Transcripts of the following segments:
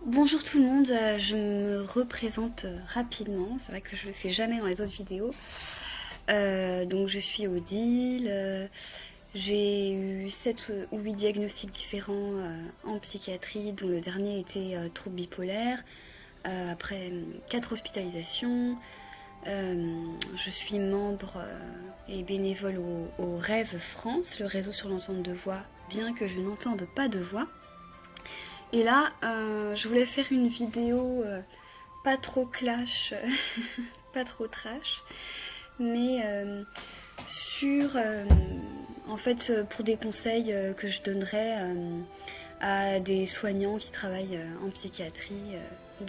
Bonjour tout le monde, je me représente rapidement, c'est vrai que je le fais jamais dans les autres vidéos. Donc je suis Odile, j'ai eu 7 ou 8 diagnostics différents en psychiatrie, dont le dernier était trouble bipolaire, après 4 hospitalisations. Je suis membre et bénévole au Rêve France, le réseau sur l'entente de voix, bien que je n'entende pas de voix. Et là, je voulais faire une vidéo pas trop clash, pas trop trash, mais sur, en fait, pour des conseils que je donnerais à des soignants qui travaillent en psychiatrie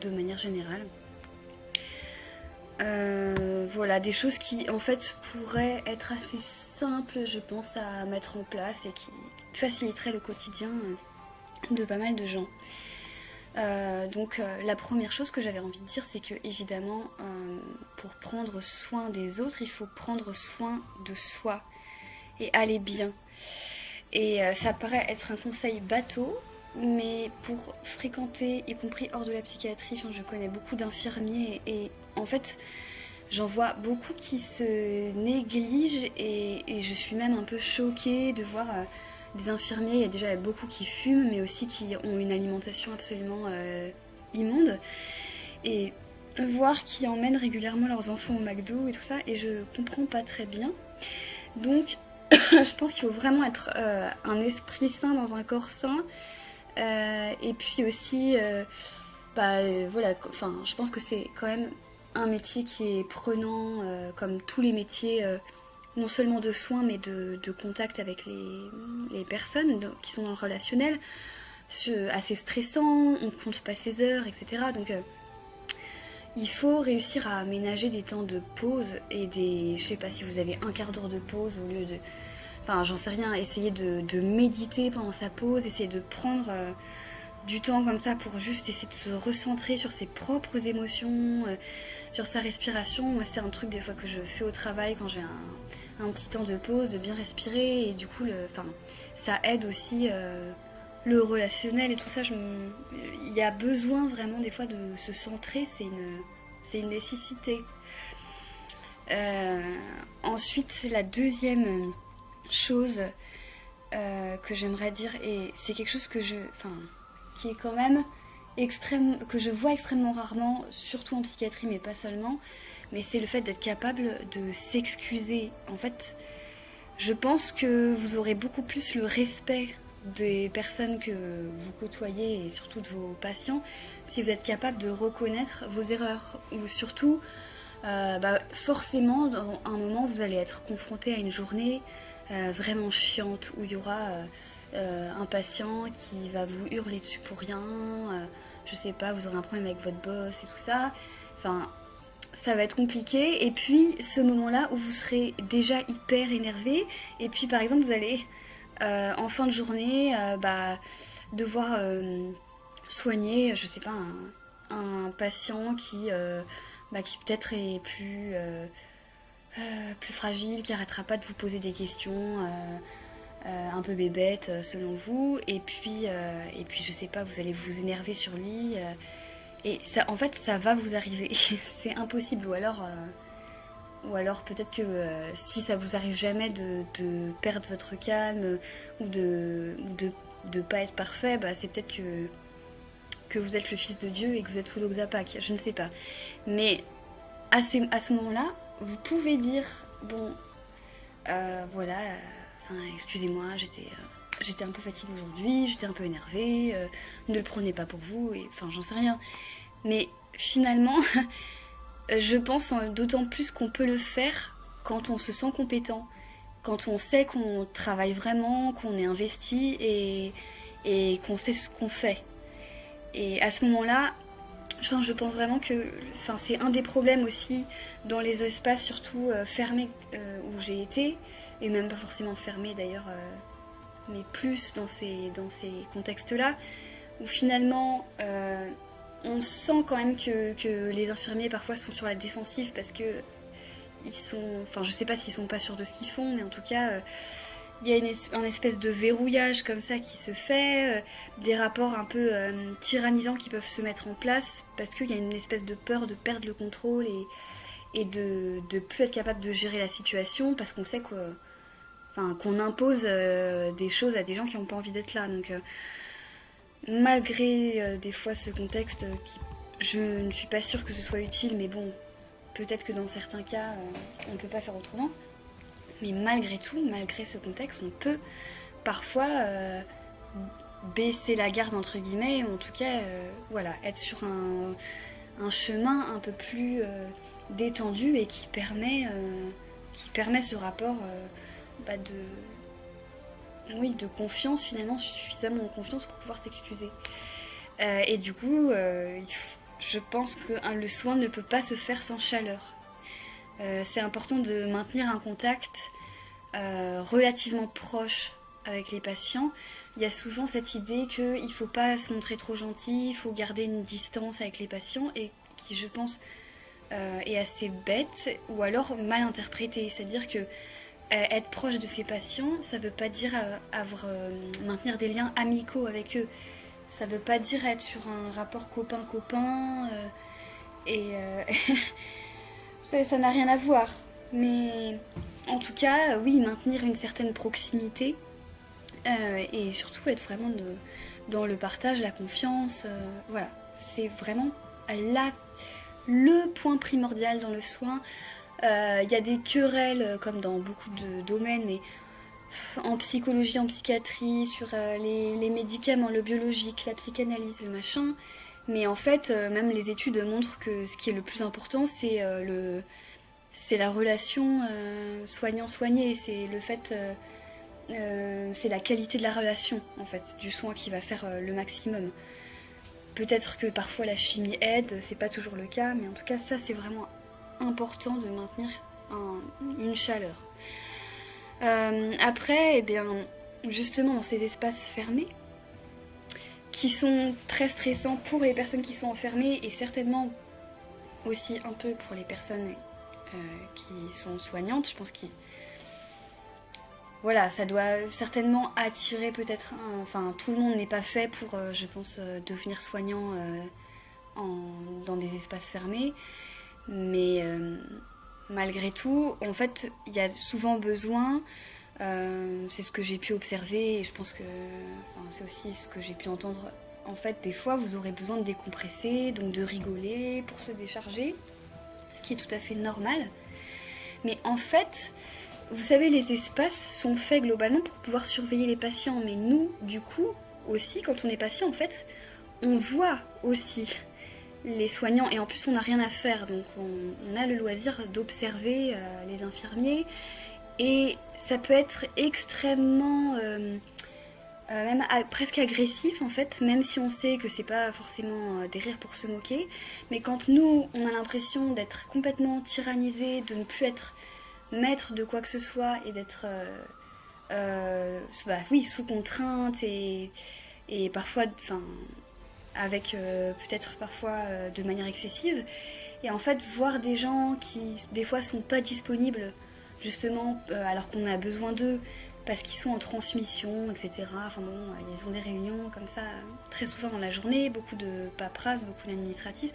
de manière générale. Voilà, des choses qui, en fait, pourraient être assez simples, je pense, à mettre en place et qui faciliteraient le quotidien de pas mal de gens. Donc la première chose que j'avais envie de dire, c'est que évidemment, pour prendre soin des autres, il faut prendre soin de soi et aller bien. Et ça paraît être un conseil bateau, mais pour fréquenter, y compris hors de la psychiatrie, je connais beaucoup d'infirmiers et en fait, j'en vois beaucoup qui se négligent et je suis même un peu choquée de voir des infirmiers. Il y a déjà beaucoup qui fument, mais aussi qui ont une alimentation absolument immonde. Et voir qui emmènent régulièrement leurs enfants au McDo et tout ça, et je comprends pas très bien. Donc, je pense qu'il faut vraiment être un esprit sain dans un corps sain. Et puis aussi, voilà, enfin, je pense que c'est quand même un métier qui est prenant, comme tous les métiers, non seulement de soins, mais de contact avec les personnes qui sont dans le relationnel, assez stressant, on compte pas ses heures, etc. Donc il faut réussir à aménager des temps de pause et des... Je sais pas si vous avez un quart d'heure de pause au lieu de... Enfin, j'en sais rien, essayer de méditer pendant sa pause, essayer de prendre du temps comme ça pour juste essayer de se recentrer sur ses propres émotions, sur sa respiration. Moi, c'est un truc des fois que je fais au travail quand j'ai un petit temps de pause, de bien respirer. Et du coup, ça aide aussi le relationnel et tout ça. Il y a besoin vraiment des fois de se centrer, c'est une nécessité. Ensuite, c'est la deuxième chose que j'aimerais dire, et c'est quelque chose qui est quand même que je vois extrêmement rarement, surtout en psychiatrie, mais pas seulement, mais c'est le fait d'être capable de s'excuser. En fait, je pense que vous aurez beaucoup plus le respect des personnes que vous côtoyez et surtout de vos patients si vous êtes capable de reconnaître vos erreurs. Ou surtout, forcément, dans un moment, vous allez être confronté à une journée vraiment chiante où il y aura un patient qui va vous hurler dessus pour rien, je sais pas, vous aurez un problème avec votre boss et tout ça. Enfin, ça va être compliqué. Et puis, ce moment-là où vous serez déjà hyper énervé, et puis par exemple, vous allez en fin de journée devoir soigner, je sais pas, un patient qui peut-être est plus fragile, qui arrêtera pas de vous poser des questions un peu bébêtes selon vous, et puis je sais pas, vous allez vous énerver sur lui, et ça, en fait, ça va vous arriver. C'est impossible. Ou alors peut-être que si ça vous arrive jamais de perdre votre calme ou de pas être parfait, c'est peut-être que vous êtes le fils de Dieu et que vous êtes sous l'Oxapac. Je ne sais pas. Mais à ce moment-là, vous pouvez dire bon, voilà, excusez-moi, j'étais un peu fatiguée aujourd'hui, j'étais un peu énervée, ne le prenez pas pour vous, et enfin, j'en sais rien. Mais finalement, je pense d'autant plus qu'on peut le faire quand on se sent compétent, quand on sait qu'on travaille vraiment, qu'on est investi et qu'on sait ce qu'on fait. Et à ce moment-là, je pense vraiment que c'est un des problèmes aussi dans les espaces, surtout fermés où j'ai été, et même pas forcément fermés d'ailleurs, mais plus dans ces contextes-là, où finalement on sent quand même que les infirmiers parfois sont sur la défensive parce que ils sont, enfin je sais pas s'ils sont pas sûrs de ce qu'ils font, mais en tout cas il y a un espèce de verrouillage comme ça qui se fait, des rapports un peu tyrannisants qui peuvent se mettre en place parce qu'il y a une espèce de peur de perdre le contrôle et de plus être capable de gérer la situation parce qu'on sait qu'on impose des choses à des gens qui n'ont pas envie d'être là. Donc malgré des fois ce contexte je ne suis pas sûre que ce soit utile, mais bon, peut-être que dans certains cas on ne peut pas faire autrement. Mais malgré tout, malgré ce contexte, on peut parfois baisser la garde entre guillemets, ou en tout cas voilà, être sur un chemin un peu plus détendu et qui permet ce rapport de confiance, finalement suffisamment de confiance pour pouvoir s'excuser. Et du coup, je pense que le soin ne peut pas se faire sans chaleur. C'est important de maintenir un contact relativement proche avec les patients. Il y a souvent cette idée qu'il ne faut pas se montrer trop gentil, il faut garder une distance avec les patients et qui, je pense, est assez bête ou alors mal interprétée. C'est-à-dire que être proche de ses patients, ça ne veut pas dire maintenir des liens amicaux avec eux. Ça ne veut pas dire être sur un rapport copain-copain ça n'a rien à voir. Mais en tout cas, oui, maintenir une certaine proximité et surtout être vraiment dans le partage, la confiance. Voilà, c'est vraiment le point primordial dans le soin. Il y a des querelles, comme dans beaucoup de domaines, mais en psychologie, en psychiatrie, sur les médicaments, le biologique, la psychanalyse, le machin. Mais en fait, même les études montrent que ce qui est le plus important, c'est la relation soignant-soigné. C'est le fait, c'est la qualité de la relation, en fait, du soin qui va faire le maximum. Peut-être que parfois la chimie aide, c'est pas toujours le cas, mais en tout cas, ça, c'est vraiment important de maintenir une chaleur. Après, eh bien, justement, dans ces espaces fermés, qui sont très stressants pour les personnes qui sont enfermées et certainement aussi un peu pour les personnes qui sont soignantes, je pense que voilà, ça doit certainement attirer peut-être, enfin tout le monde n'est pas fait pour, je pense, devenir soignant dans des espaces fermés, mais malgré tout, en fait, il y a souvent besoin, c'est ce que j'ai pu observer et je pense que c'est aussi ce que j'ai pu entendre. En fait, des fois, vous aurez besoin de décompresser, donc de rigoler pour se décharger, ce qui est tout à fait normal. Mais en fait, vous savez, les espaces sont faits globalement pour pouvoir surveiller les patients. Mais nous, du coup, aussi, quand on est patient, en fait, on voit aussi les soignants. Et en plus, on n'a rien à faire. Donc, on a le loisir d'observer les infirmiers. Et ça peut être extrêmement... même presque agressif en fait, même si on sait que c'est pas forcément des rires pour se moquer, mais quand nous on a l'impression d'être complètement tyrannisé, de ne plus être maître de quoi que ce soit et d'être oui, sous contrainte et parfois avec peut-être parfois de manière excessive, et en fait voir des gens qui des fois sont pas disponibles justement alors qu'on a besoin d'eux parce qu'ils sont en transmission, etc. Enfin bon, ils ont des réunions comme ça très souvent dans la journée, beaucoup de paperasse, beaucoup d'administratif,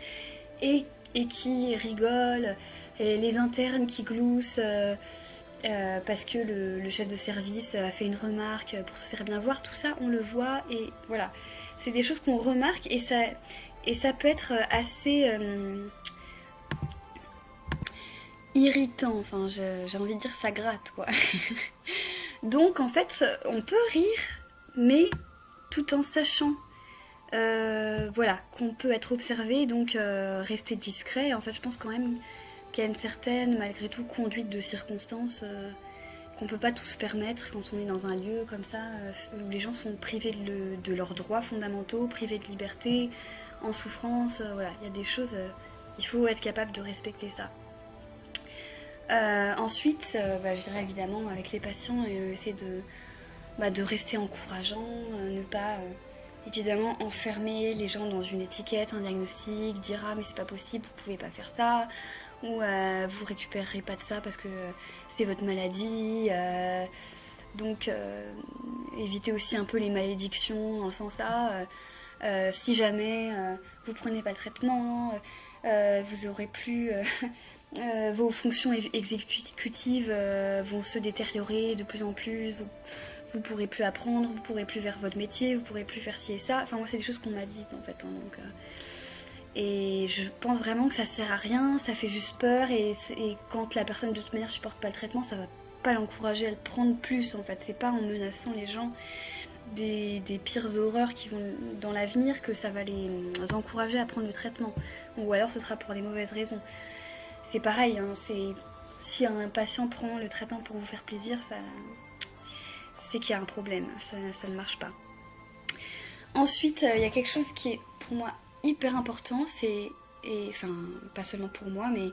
et qui rigolent, et les internes qui gloussent parce que le chef de service a fait une remarque pour se faire bien voir, tout ça on le voit, et voilà. C'est des choses qu'on remarque, et ça peut être assez irritant, enfin j'ai envie de dire ça gratte quoi. Donc en fait, on peut rire, mais tout en sachant voilà, qu'on peut être observé, donc rester discret. En fait, je pense quand même qu'il y a une certaine, malgré tout, conduite de circonstances qu'on peut pas tout se permettre quand on est dans un lieu comme ça, où les gens sont privés de leurs droits fondamentaux, privés de liberté, en souffrance. Voilà, il y a des choses, il faut être capable de respecter ça. Ensuite, je dirais évidemment avec les patients, essayer de rester encourageant, ne pas évidemment enfermer les gens dans une étiquette, un diagnostic, dire ah mais c'est pas possible, vous pouvez pas faire ça, ou vous récupérerez pas de ça parce que c'est votre maladie. Donc évitez aussi un peu les malédictions en faisant ça. Si jamais vous prenez pas le traitement, vous aurez plus vos fonctions exécutives vont se détériorer de plus en plus. Vous pourrez plus apprendre, vous pourrez plus faire votre métier, vous pourrez plus faire ci et ça. Enfin moi c'est des choses qu'on m'a dites en fait. Hein, donc, et je pense vraiment que ça sert à rien, ça fait juste peur et quand la personne de toute manière supporte pas le traitement, ça va pas l'encourager à le prendre plus en fait. C'est pas en menaçant les gens des pires horreurs qui vont dans l'avenir que ça va les encourager à prendre le traitement. Ou alors ce sera pour des mauvaises raisons. C'est pareil, hein, si un patient prend le traitement pour vous faire plaisir, c'est qu'il y a un problème, ça ne marche pas. Ensuite, il y a quelque chose qui est pour moi hyper important, enfin pas seulement pour moi, mais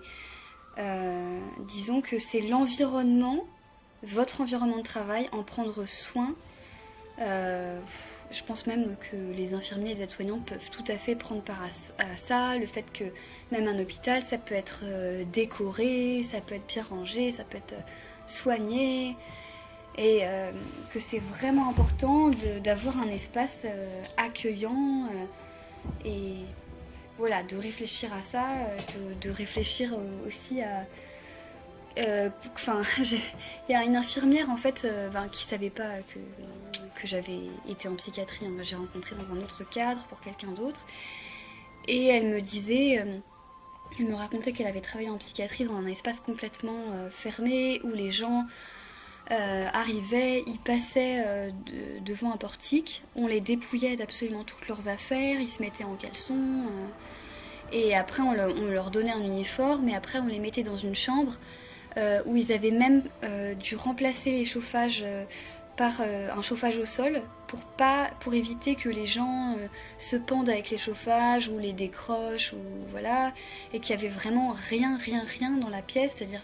disons que c'est l'environnement, votre environnement de travail, en prendre soin. Je pense même que les infirmiers et les aides-soignants peuvent tout à fait prendre part à ça, le fait que même un hôpital, ça peut être décoré, ça peut être bien rangé, ça peut être soigné, et que c'est vraiment important d'avoir un espace accueillant et voilà, de réfléchir à ça, de réfléchir aussi à... Enfin, il y a une infirmière en fait qui savait pas que j'avais été en psychiatrie. Hein. J'ai rencontré dans un autre cadre pour quelqu'un d'autre. Et elle me disait, elle me racontait qu'elle avait travaillé en psychiatrie dans un espace complètement fermé où les gens arrivaient, ils passaient devant un portique, on les dépouillait d'absolument toutes leurs affaires, ils se mettaient en caleçon, et après on leur donnait un uniforme, et après on les mettait dans une chambre où ils avaient même dû remplacer les chauffages par un chauffage au sol pour éviter que les gens se pendent avec les chauffages ou les décrochent, ou voilà, et qu'il y avait vraiment rien dans la pièce, c'est-à-dire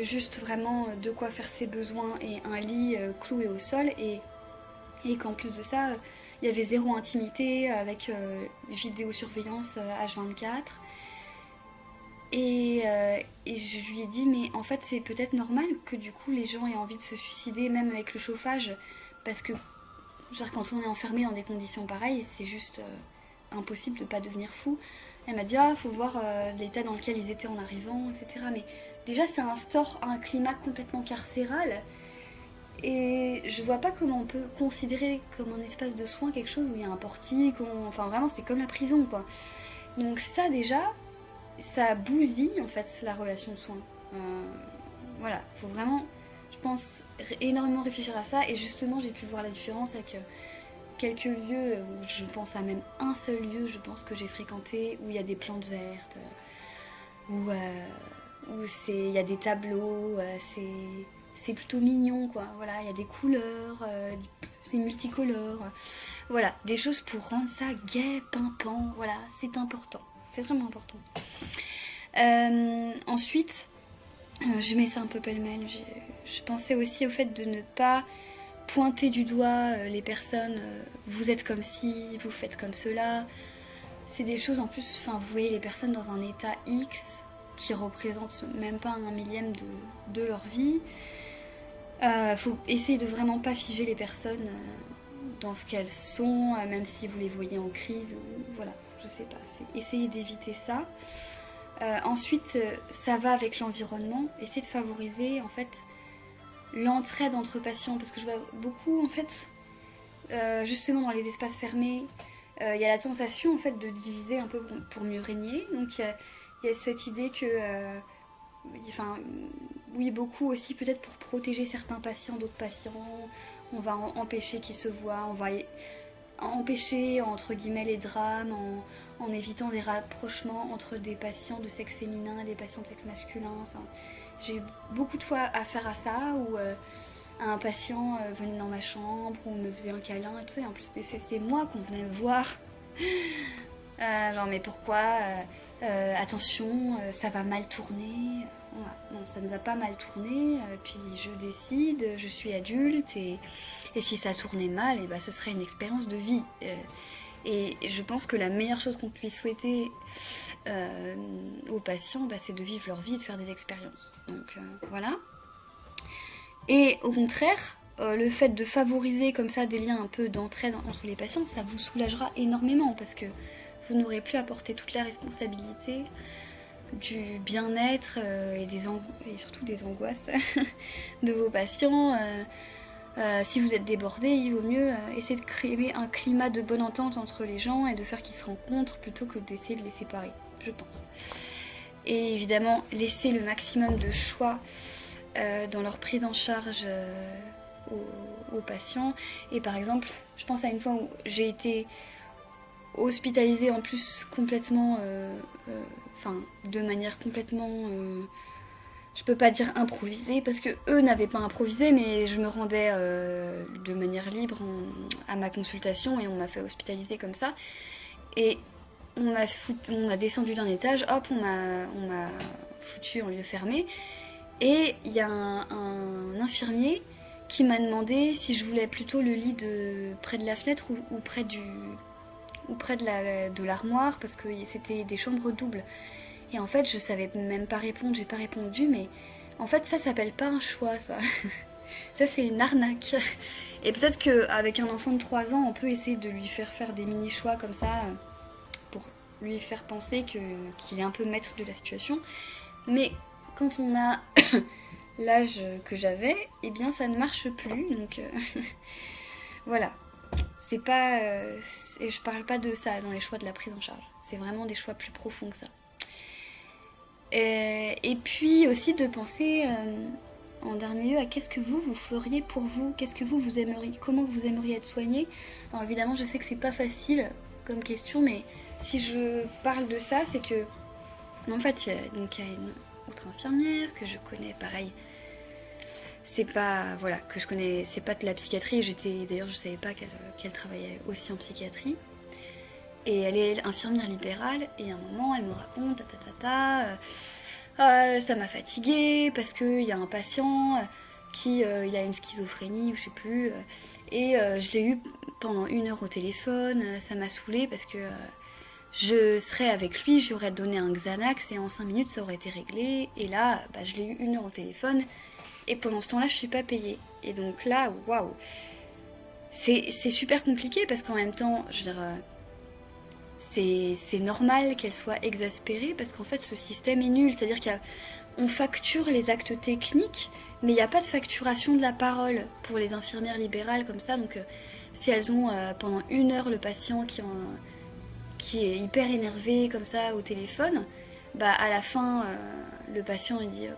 juste vraiment de quoi faire ses besoins et un lit cloué au sol, et qu'en plus de ça il y avait zéro intimité avec vidéosurveillance H24. Et je lui ai dit, mais en fait c'est peut-être normal que du coup les gens aient envie de se suicider même avec le chauffage, parce que genre, quand on est enfermé dans des conditions pareilles, c'est juste impossible de pas devenir fou. Elle m'a dit, faut voir l'état dans lequel ils étaient en arrivant, etc. Mais déjà ça instaure un climat complètement carcéral, et je vois pas comment on peut considérer comme un espace de soins quelque chose où il y a un portique, enfin vraiment c'est comme la prison quoi. Donc ça déjà, ça bousille en fait la relation de soins. Voilà, faut vraiment, je pense, énormément réfléchir à ça. Et justement j'ai pu voir la différence avec quelques lieux, où je pense à même un seul lieu, je pense que j'ai fréquenté, où il y a des plantes vertes, où il y a des tableaux, c'est plutôt mignon quoi, voilà, il y a des couleurs, c'est multicolore, voilà, des choses pour rendre ça gai, pimpant, voilà, c'est important, c'est vraiment important. Ensuite, je mets ça un peu pêle-mêle, je pensais aussi au fait de ne pas pointer du doigt les personnes, vous êtes comme ci, vous faites comme cela, c'est des choses en plus, enfin vous voyez les personnes dans un état X qui représentent même pas un millième de leur vie. Faut essayer de vraiment pas figer les personnes dans ce qu'elles sont, même si vous les voyez en crise, voilà, je sais pas, c'est essayer d'éviter ça. Ensuite, ça va avec l'environnement, essayer de favoriser en fait l'entraide entre patients, parce que je vois beaucoup en fait, justement dans les espaces fermés, il y a la tentation en fait de diviser un peu pour mieux régner, donc il y a cette idée que enfin, oui, beaucoup aussi peut-être pour protéger certains patients d'autres patients, on va empêcher qu'ils se voient, on va empêcher entre guillemets les drames en évitant des rapprochements entre des patients de sexe féminin et des patients de sexe masculin. J'ai eu beaucoup de fois affaire à ça, où un patient venait dans ma chambre, où on me faisait un câlin et tout ça, et en plus c'est moi qu'on venait voir. Genre mais pourquoi attention, ça va mal tourner. Voilà. Non, ça ne va pas mal tourner, puis je décide, je suis adulte, et si ça tournait mal, et ce serait une expérience de vie. Et je pense que la meilleure chose qu'on puisse souhaiter aux patients, c'est de vivre leur vie et de faire des expériences. Donc voilà. Et au contraire, le fait de favoriser comme ça des liens un peu d'entraide entre les patients, ça vous soulagera énormément parce que vous n'aurez plus à porter toute la responsabilité du bien-être et surtout des angoisses de vos patients. Si vous êtes débordé, il vaut mieux essayer de créer un climat de bonne entente entre les gens et de faire qu'ils se rencontrent plutôt que d'essayer de les séparer, je pense. Et évidemment, laisser le maximum de choix dans leur prise en charge aux patients. Et par exemple, je pense à une fois où j'ai été hospitalisée en plus complètement, de manière complètement, je peux pas dire improvisée parce que eux n'avaient pas improvisé, mais je me rendais de manière libre à ma consultation et on m'a fait hospitaliser comme ça. Et on m'a descendu d'un étage, hop, on m'a foutu en lieu fermé. Et il y a un infirmier qui m'a demandé si je voulais plutôt le lit près de la fenêtre ou près de l'armoire parce que c'était des chambres doubles. Et en fait, je savais même pas répondre, j'ai pas répondu, mais en fait, ça s'appelle pas un choix, ça. Ça, c'est une arnaque. Et peut-être qu'avec un enfant de 3 ans, on peut essayer de lui faire des mini-choix comme ça pour lui faire penser qu'il est un peu maître de la situation. Mais quand on a l'âge que j'avais, eh bien, ça ne marche plus. Donc, voilà. C'est pas... je parle pas de ça dans les choix de la prise en charge. C'est vraiment des choix plus profonds que ça. Et puis aussi de penser en dernier lieu à qu'est-ce que vous feriez pour vous, qu'est-ce que vous aimeriez, comment vous aimeriez être soigné. Alors évidemment je sais que c'est pas facile comme question, mais si je parle de ça, c'est que en fait il y a une autre infirmière que je connais, pareil, c'est pas que je connais, c'est pas de la psychiatrie, d'ailleurs je savais pas qu'elle travaillait aussi en psychiatrie. Et elle est infirmière libérale, et à un moment, elle me raconte, ça m'a fatiguée, parce qu'il y a un patient il a une schizophrénie, ou je sais plus, et je l'ai eu pendant 1 heure au téléphone, ça m'a saoulée, parce que je serais avec lui, j'aurais donné un Xanax, et en 5 minutes, ça aurait été réglé, et là, je l'ai eu 1 heure au téléphone, et pendant ce temps-là, je suis pas payée. Et donc là, waouh, c'est super compliqué, parce qu'en même temps, je veux dire... c'est normal qu'elle soit exaspérée parce qu'en fait ce système est nul, c'est-à-dire qu'on facture les actes techniques mais il n'y a pas de facturation de la parole pour les infirmières libérales comme ça, donc si elles ont pendant 1 heure le patient qui est hyper énervé comme ça au téléphone, à la fin le patient il dit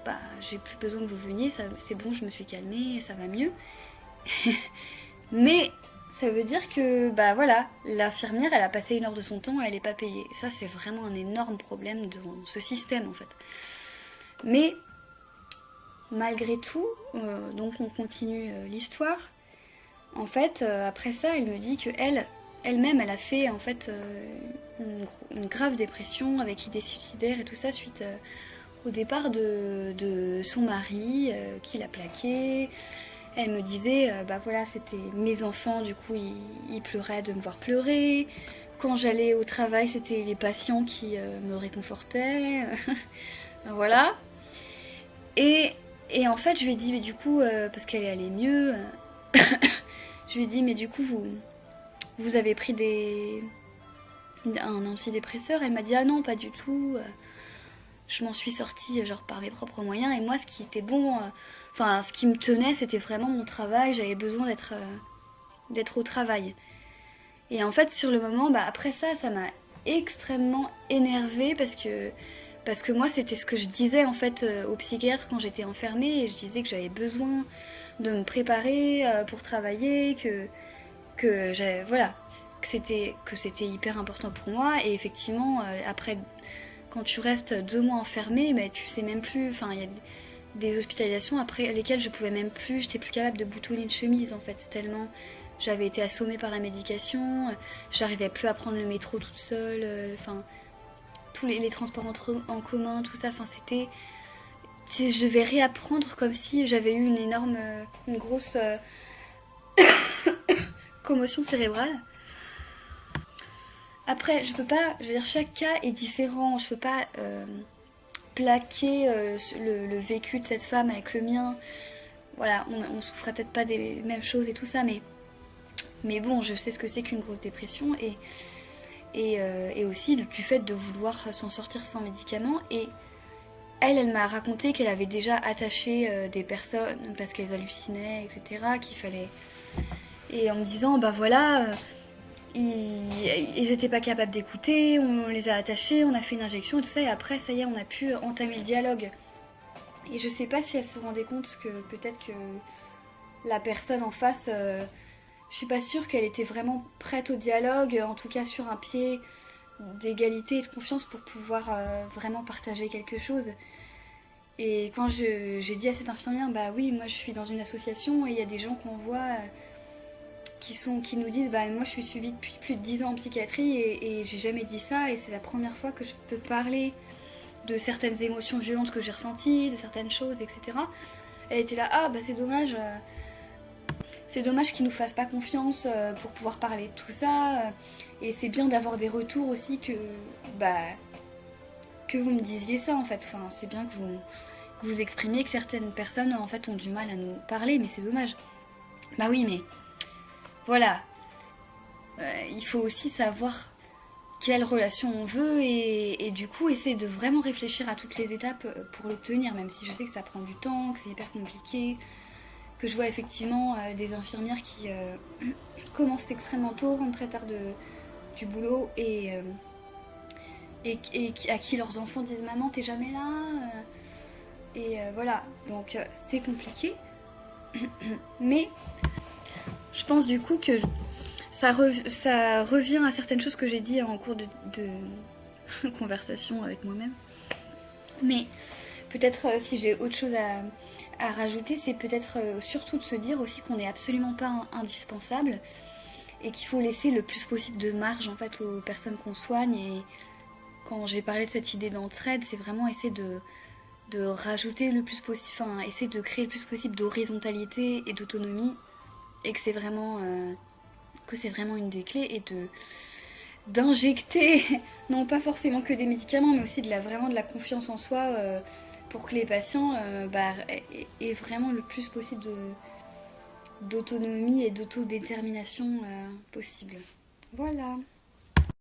j'ai plus besoin que vous veniez, c'est bon, je me suis calmée, ça va mieux. Mais ça veut dire que, l'infirmière, elle a passé 1 heure de son temps et elle n'est pas payée. Ça, c'est vraiment un énorme problème dans ce système, en fait. Mais, malgré tout, donc on continue l'histoire. En fait, après ça, elle me dit que elle-même, elle a fait, en fait, une grave dépression avec idées suicidaires et tout ça suite au départ de son mari qui l'a plaqué. Elle me disait, c'était mes enfants, du coup, ils pleuraient de me voir pleurer. Quand j'allais au travail, c'était les patients qui me réconfortaient. Voilà. Et en fait, je lui ai dit, mais du coup, parce qu'elle allait mieux, je lui ai dit, mais du coup, vous avez pris un antidépresseur? Elle m'a dit, ah non, pas du tout. Je m'en suis sortie genre par mes propres moyens. Et moi, ce qui était bon... ce qui me tenait, c'était vraiment mon travail. J'avais besoin d'être au travail. Et en fait, sur le moment, après ça m'a extrêmement énervée parce que moi, c'était ce que je disais en fait au psychiatre quand j'étais enfermée. Et je disais que j'avais besoin de me préparer pour travailler, que c'était hyper important pour moi. Et effectivement, après, quand tu restes 2 mois enfermée, tu sais même plus... il y a des hospitalisations après lesquelles je pouvais même plus, j'étais plus capable de boutonner une chemise en fait, tellement j'avais été assommée par la médication, j'arrivais plus à prendre le métro toute seule, tous les transports en commun, tout ça, c'était... Je devais réapprendre comme si j'avais eu une grosse commotion cérébrale. Après, je veux dire, chaque cas est différent, je peux pas... plaquer le vécu de cette femme avec le mien. voilà, on souffrait peut-être pas des mêmes choses et tout ça, mais bon, je sais ce que c'est qu'une grosse dépression et aussi du fait de vouloir s'en sortir sans médicaments. Et elle m'a raconté qu'elle avait déjà attaché des personnes parce qu'elles hallucinaient, etc. Qu'il fallait. Et en me disant, bah voilà, ils étaient pas capables d'écouter, on les a attachés, on a fait une injection et tout ça, et après, ça y est, on a pu entamer le dialogue. Et je sais pas si elle se rendait compte que peut-être que la personne en face, je suis pas sûre qu'elle était vraiment prête au dialogue, en tout cas sur un pied d'égalité et de confiance pour pouvoir vraiment partager quelque chose. Et quand j'ai dit à cette infirmière, bah oui, moi je suis dans une association et il y a des gens qu'on voit qui nous disent, bah moi je suis suivie depuis plus de 10 ans en psychiatrie et j'ai jamais dit ça et c'est la première fois que je peux parler de certaines émotions violentes que j'ai ressenties, de certaines choses, etc. Elle était là, ah bah c'est dommage qu'ils nous fassent pas confiance pour pouvoir parler de tout ça. Et c'est bien d'avoir des retours aussi que vous me disiez ça en fait. Enfin, c'est bien que vous exprimiez que certaines personnes en fait ont du mal à nous parler, mais c'est dommage. Bah oui, mais voilà. Il faut aussi savoir quelle relation on veut et du coup essayer de vraiment réfléchir à toutes les étapes pour l'obtenir, même si je sais que ça prend du temps, que c'est hyper compliqué, que je vois effectivement des infirmières qui commencent extrêmement tôt, rentrent très tard du boulot et à qui leurs enfants disent maman t'es jamais là voilà, donc c'est compliqué mais je pense du coup que ça revient à certaines choses que j'ai dit en cours de conversation avec moi-même, mais peut-être si j'ai autre chose à rajouter, c'est peut-être surtout de se dire aussi qu'on n'est absolument pas indispensable et qu'il faut laisser le plus possible de marge en fait aux personnes qu'on soigne. Et quand j'ai parlé de cette idée d'entraide, c'est vraiment essayer de rajouter le plus possible, enfin essayer de créer le plus possible d'horizontalité et d'autonomie et que c'est vraiment une des clés et d'injecter non pas forcément que des médicaments mais aussi vraiment de la confiance en soi pour que les patients aient vraiment le plus possible d'autonomie et d'autodétermination possible. Voilà.